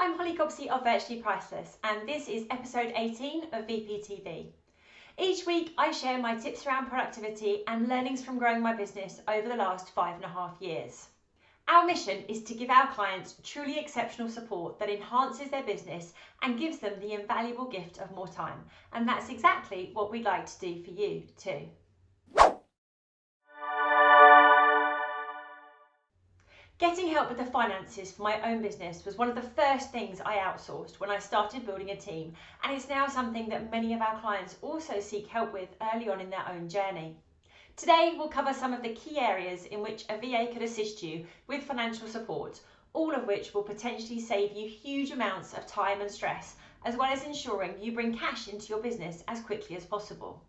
I'm Holly Copsey of Virtually Priceless, and this is episode 18 of VPTV. Each week I share my tips around productivity and learnings from growing my business over the last 5.5 years. Our mission is to give our clients truly exceptional support that enhances their business and gives them the invaluable gift of more time, and that's exactly what we'd like to do for you too. Getting help with the finances for my own business was one of the first things I outsourced when I started building a team, and it's now something that many of our clients also seek help with early on in their own journey. Today we'll cover some of the key areas in which a VA could assist you with financial support, all of which will potentially save you huge amounts of time and stress, as well as ensuring you bring cash into your business as quickly as possible.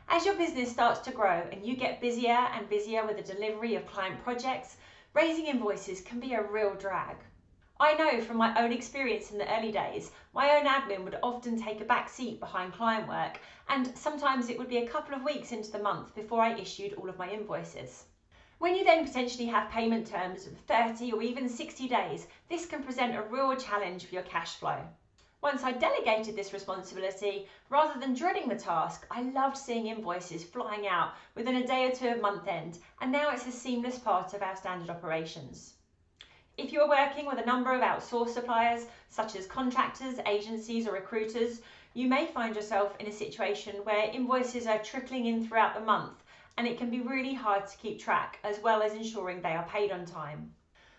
As your business starts to grow and you get busier and busier with the delivery of client projects, raising invoices can be a real drag. I know from my own experience in the early days, my own admin would often take a back seat behind client work, and sometimes it would be a couple of weeks into the month before I issued all of my invoices. When you then potentially have payment terms of 30 or even 60 days, this can present a real challenge for your cash flow. Once I delegated this responsibility, rather than dreading the task, I loved seeing invoices flying out within a day or two of month end, and now it's a seamless part of our standard operations. If you are working with a number of outsourced suppliers, such as contractors, agencies or recruiters, you may find yourself in a situation where invoices are trickling in throughout the month, and it can be really hard to keep track, as well as ensuring they are paid on time.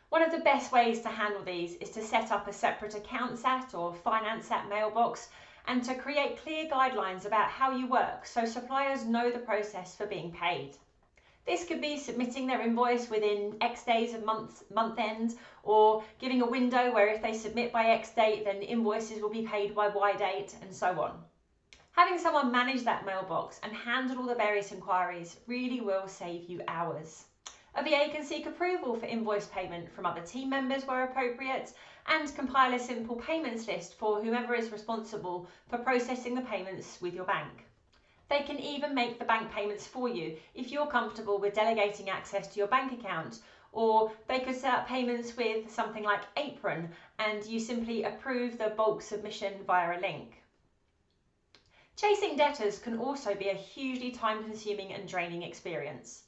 One of the best ways to handle these is to set up a separate accounts at or finance at mailbox, and to create clear guidelines about how you work so suppliers know the process for being paid. This could be submitting their invoice within X days of month end, or giving a window where if they submit by X date then invoices will be paid by Y date, and so on. Having someone manage that mailbox and handle all the various inquiries really will save you hours. A VA can seek approval for invoice payment from other team members where appropriate, and compile a simple payments list for whomever is responsible for processing the payments with your bank. They can even make the bank payments for you if you're comfortable with delegating access to your bank account, or they could set up payments with something like Apron and you simply approve the bulk submission via a link. Chasing debtors can also be a hugely time-consuming and draining experience.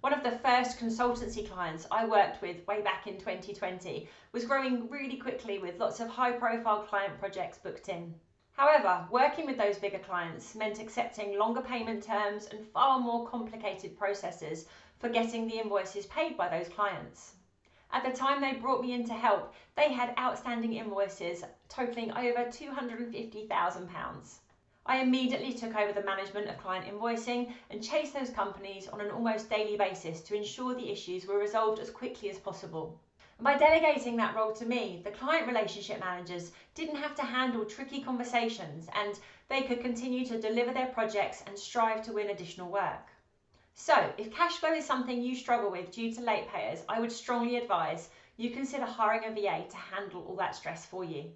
One of the first consultancy clients I worked with way back in 2020 was growing really quickly with lots of high-profile client projects booked in. However, working with those bigger clients meant accepting longer payment terms and far more complicated processes for getting the invoices paid by those clients. At the time they brought me in to help, they had outstanding invoices totaling over £250,000. I immediately took over the management of client invoicing and chased those companies on an almost daily basis to ensure the issues were resolved as quickly as possible. And by delegating that role to me, the client relationship managers didn't have to handle tricky conversations, and they could continue to deliver their projects and strive to win additional work. So, if cash flow is something you struggle with due to late payers, I would strongly advise you consider hiring a VA to handle all that stress for you.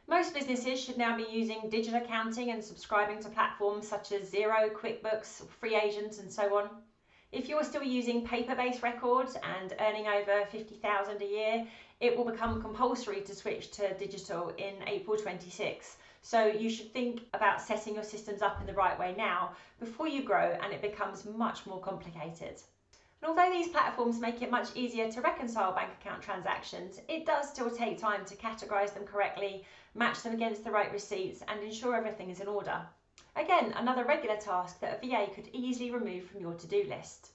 Most businesses should now be using digital accounting and subscribing to platforms such as Xero, QuickBooks, Free Agent, and so on. If you're still using paper-based records and earning over $50,000 a year, it will become compulsory to switch to digital in April 26. So you should think about setting your systems up in the right way now before you grow and it becomes much more complicated. And although these platforms make it much easier to reconcile bank account transactions, it does still take time to categorise them correctly, match them against the right receipts, and ensure everything is in order. Again, another regular task that a VA could easily remove from your to-do list.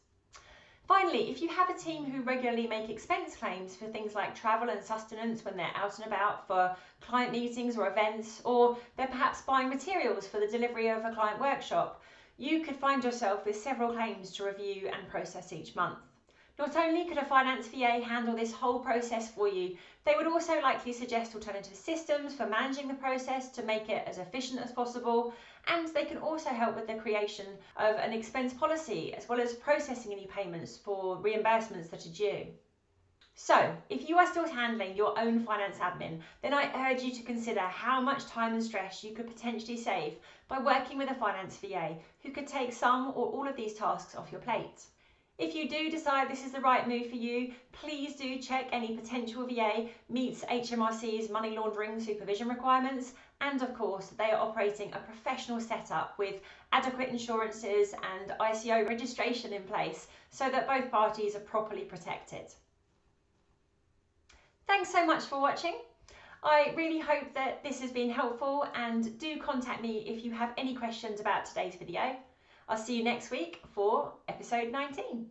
Finally, if you have a team who regularly make expense claims for things like travel and sustenance when they're out and about for client meetings or events, or they're perhaps buying materials for the delivery of a client workshop, you could find yourself with several claims to review and process each month. Not only could a finance VA handle this whole process for you, they would also likely suggest alternative systems for managing the process to make it as efficient as possible, and they can also help with the creation of an expense policy as well as processing any payments for reimbursements that are due. So, if you are still handling your own finance admin, then I urge you to consider how much time and stress you could potentially save by working with a finance VA who could take some or all of these tasks off your plate. If you do decide this is the right move for you, please do check any potential VA meets HMRC's money laundering supervision requirements, and of course they are operating a professional setup with adequate insurances and ICO registration in place so that both parties are properly protected. Thanks so much for watching. I really hope that this has been helpful, and do contact me if you have any questions about today's video. I'll see you next week for episode 19.